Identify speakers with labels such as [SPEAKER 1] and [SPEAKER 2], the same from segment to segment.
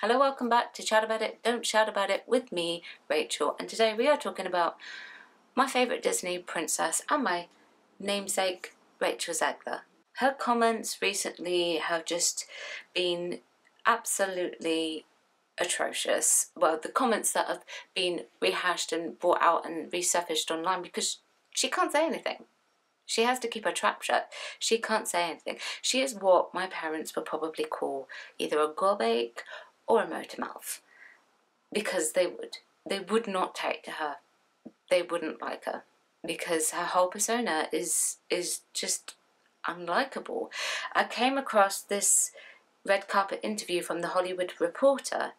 [SPEAKER 1] Hello, welcome back to Chat About It, Don't Shout About It with me, Rachel. And today we are talking about my favourite Disney princess and my namesake, Rachel Zegler. Her comments recently have just been absolutely atrocious. Well, the comments that have been rehashed and brought out and resurfaced online because she can't say anything. She has to keep her trap shut. She can't say anything. She is what my parents would probably call either a gobache or a motor mouth, because they would not take to her. They wouldn't like her because her whole persona is just unlikable. I came across this red carpet interview from The Hollywood Reporter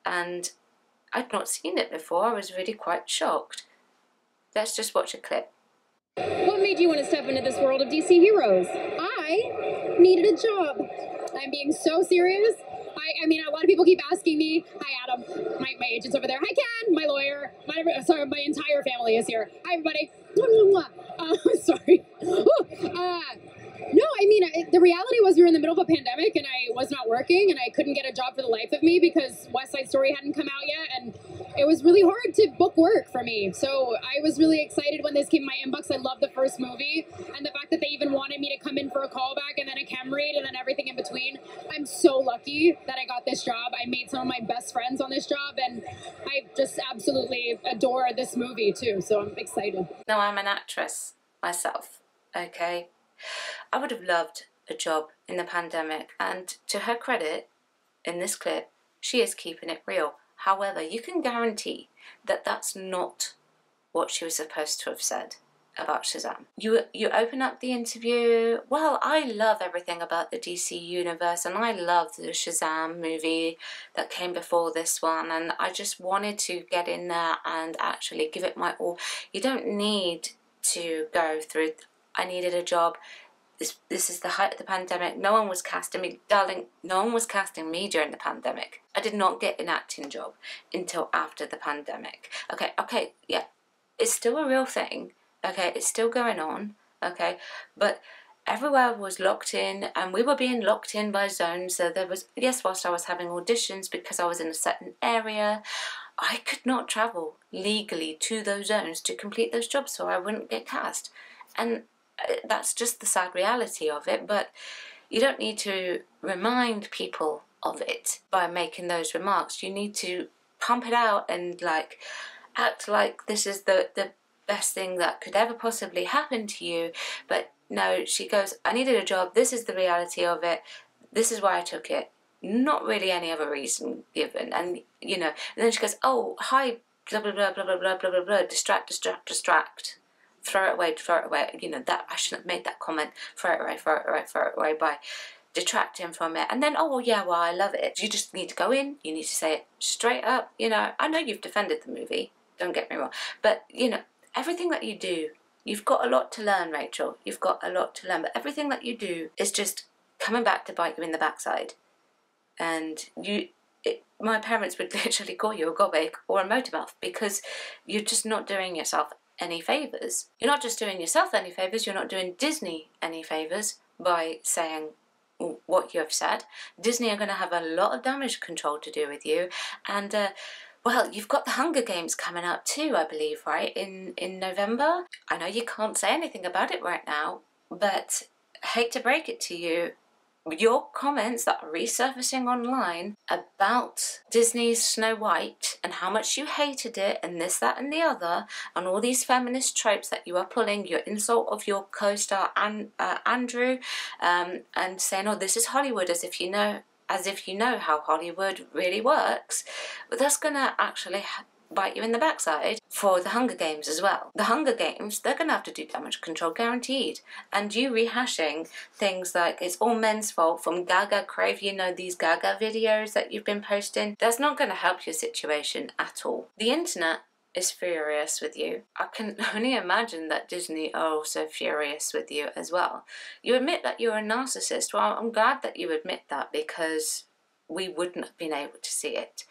[SPEAKER 1] and I'd not seen it before. I was really quite shocked. Let's just watch a clip.
[SPEAKER 2] What made you want to step into this world of DC heroes? I needed a job. I'm being so serious. I mean, a lot of people keep asking me. Hi, Adam. My agent's over there. Hi, Ken. My lawyer. My entire family is here. Hi, everybody. Sorry. No, I mean, the reality was we were in the middle of a pandemic and I was not working and I couldn't get a job for the life of me because West Side Story hadn't come out yet, and it was really hard to book work for me. So I was really excited when this came in my inbox. I loved the first movie, and the fact that they even wanted me to come in for a callback and then a chem read and then everything in between. I'm so lucky that I got this job. I made some of my best friends on this job, and I just absolutely adore this movie too. So I'm excited.
[SPEAKER 1] Now, I'm an actress myself, okay? I would have loved a job in the pandemic, and to her credit, in this clip, she is keeping it real. However, you can guarantee that that's not what she was supposed to have said about Shazam. You open up the interview, well, I love everything about the DC universe and I love the Shazam movie that came before this one, and I just wanted to get in there and actually give it my all. You don't need to go through, I needed a job. This is the height of the pandemic. No one was casting me. Darling, no one was casting me during the pandemic. I did not get an acting job until after the pandemic. Okay, yeah. It's still a real thing. Okay, it's still going on. Okay, but everywhere was locked in and we were being locked in by zones. So there was, yes, whilst I was having auditions because I was in a certain area, I could not travel legally to those zones to complete those jobs so I wouldn't get cast. And that's just the sad reality of it, but you don't need to remind people of it by making those remarks. You need to pump it out and like act like this is the best thing that could ever possibly happen to you. But no, she goes, I needed a job, this is the reality of it, this is why I took it, not really any other reason given. And you know, and then she goes, oh hi, blah blah blah blah blah blah blah blah blah, distract, throw it away, you know, that I shouldn't have made that comment, throw it away by detracting from it. And then, oh well, yeah, well, I love it. You just need to go in, you need to say it straight up, you know. I know you've defended the movie, don't get me wrong, but you know, everything that you do, you've got a lot to learn, Rachel, you've got a lot to learn, but everything that you do is just coming back to bite you in the backside. And my parents would literally call you a gobache or a motor mouth because you're just not doing yourself any favours. You're not just doing yourself any favours, you're not doing Disney any favours by saying what you have said. Disney are going to have a lot of damage control to do with you, and well, you've got the Hunger Games coming up too, I believe, right, in November. I know you can't say anything about it right now, but I hate to break it to you, your comments that are resurfacing online about Disney's Snow White and how much you hated it and this, that and the other, and all these feminist tropes that you are pulling, your insult of your co-star Andrew, and saying, oh, this is Hollywood, as if you know how Hollywood really works, but that's gonna actually bite you in the backside for the Hunger Games as well. The Hunger Games, they're going to have to do damage control, guaranteed. And you rehashing things like it's all men's fault from Gaga Crave, you know, these Gaga videos that you've been posting, that's not going to help your situation at all. The internet is furious with you. I can only imagine that Disney are also furious with you as well. You admit that you're a narcissist. Well, I'm glad that you admit that because we wouldn't have been able to see it.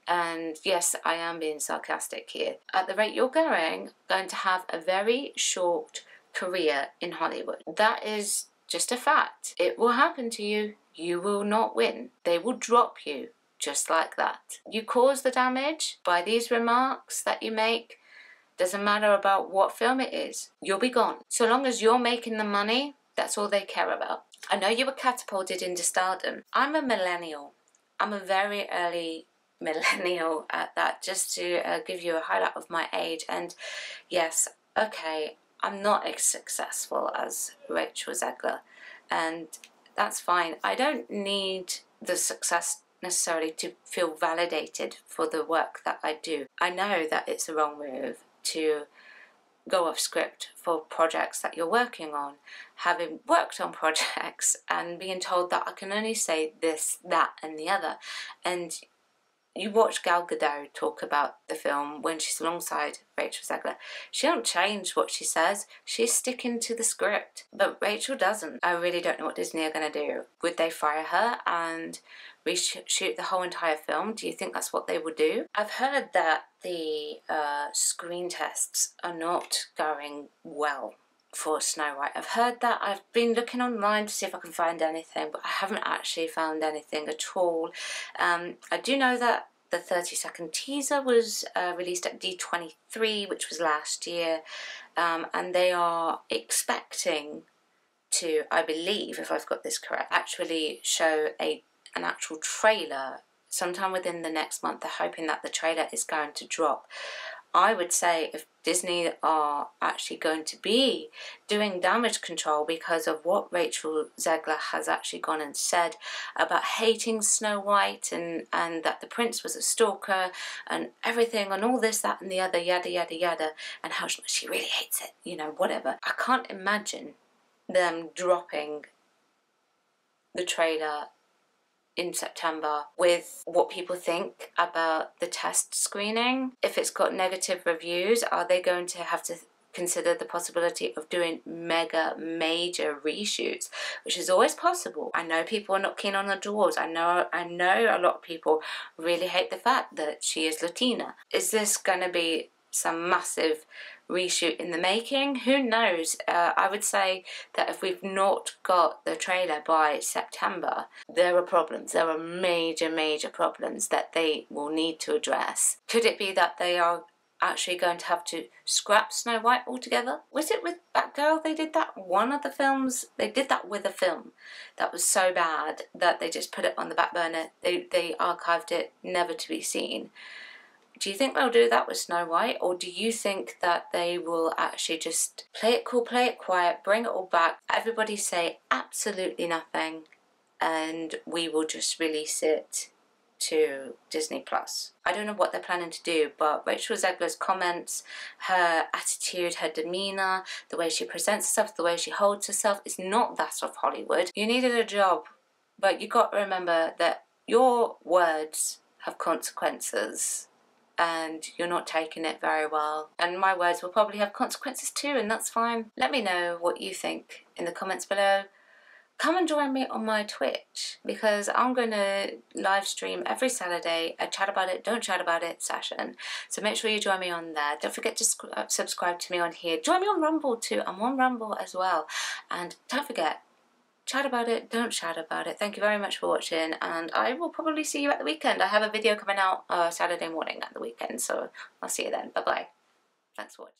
[SPEAKER 1] And yes, I am being sarcastic here. At the rate you're going to have a very short career in Hollywood. That is just a fact. It will happen to you. You will not win. They will drop you just like that. You cause the damage by these remarks that you make. Doesn't matter about what film it is, you'll be gone. So long as you're making the money, that's all they care about. I know you were catapulted into stardom. I'm a millennial. I'm a very early millennial at that, just to give you a highlight of my age. And yes, okay, I'm not as successful as Rachel Zegler, and that's fine. I don't need the success necessarily to feel validated for the work that I do. I know that it's a wrong move to go off script for projects that you're working on, having worked on projects and being told that I can only say this, that and the other. And you watch Gal Gadot talk about the film when she's alongside Rachel Zegler. She don't change what she says. She's sticking to the script. But Rachel doesn't. I really don't know what Disney are going to do. Would they fire her and reshoot the whole entire film? Do you think that's what they would do? I've heard that the screen tests are not going well for Snow White. I've heard that. I've been looking online to see if I can find anything, but I haven't actually found anything at all. I do know that the 30-second teaser was released at D23, which was last year, and they are expecting to, I believe, if I've got this correct, actually show an actual trailer sometime within the next month. They're hoping that the trailer is going to drop. I would say if Disney are actually going to be doing damage control because of what Rachel Zegler has actually gone and said about hating Snow White and that the prince was a stalker and everything and all this, that and the other, yada, yada, yada, and how she really hates it, you know, whatever. I can't imagine them dropping the trailer in September with what people think about the test screening. If it's got negative reviews, are they going to have to consider the possibility of doing major reshoots, which is always possible? I know people are not keen on the Jaws. I know a lot of people really hate the fact that she is Latina. Is this going to be some massive reshoot in the making? Who knows? I would say that if we've not got the trailer by September, there are problems. There are major problems that they will need to address. Could it be that they are actually going to have to scrap Snow White altogether? Was it with Batgirl they did that? One of the films, they did that with a film that was so bad that they just put it on the back burner. They archived it, never to be seen. Do you think they'll do that with Snow White, or do you think that they will actually just play it cool, play it quiet, bring it all back, everybody say absolutely nothing, and we will just release it to Disney+? I don't know what they're planning to do, but Rachel Zegler's comments, her attitude, her demeanour, the way she presents herself, the way she holds herself is not that of Hollywood. You needed a job, but you got to remember that your words have consequences, and you're not taking it very well. And my words will probably have consequences too, and that's fine. Let me know what you think in the comments below. Come and join me on my Twitch, because I'm going to live stream every Saturday a chat about it, don't chat about it session. So make sure you join me on there. Don't forget to subscribe to me on here. Join me on Rumble too. I'm on Rumble as well. And don't forget, chat about it, don't chat about it. Thank you very much for watching, and I will probably see you at the weekend. I have a video coming out Saturday morning at the weekend, so I'll see you then. Bye bye. Thanks for watching.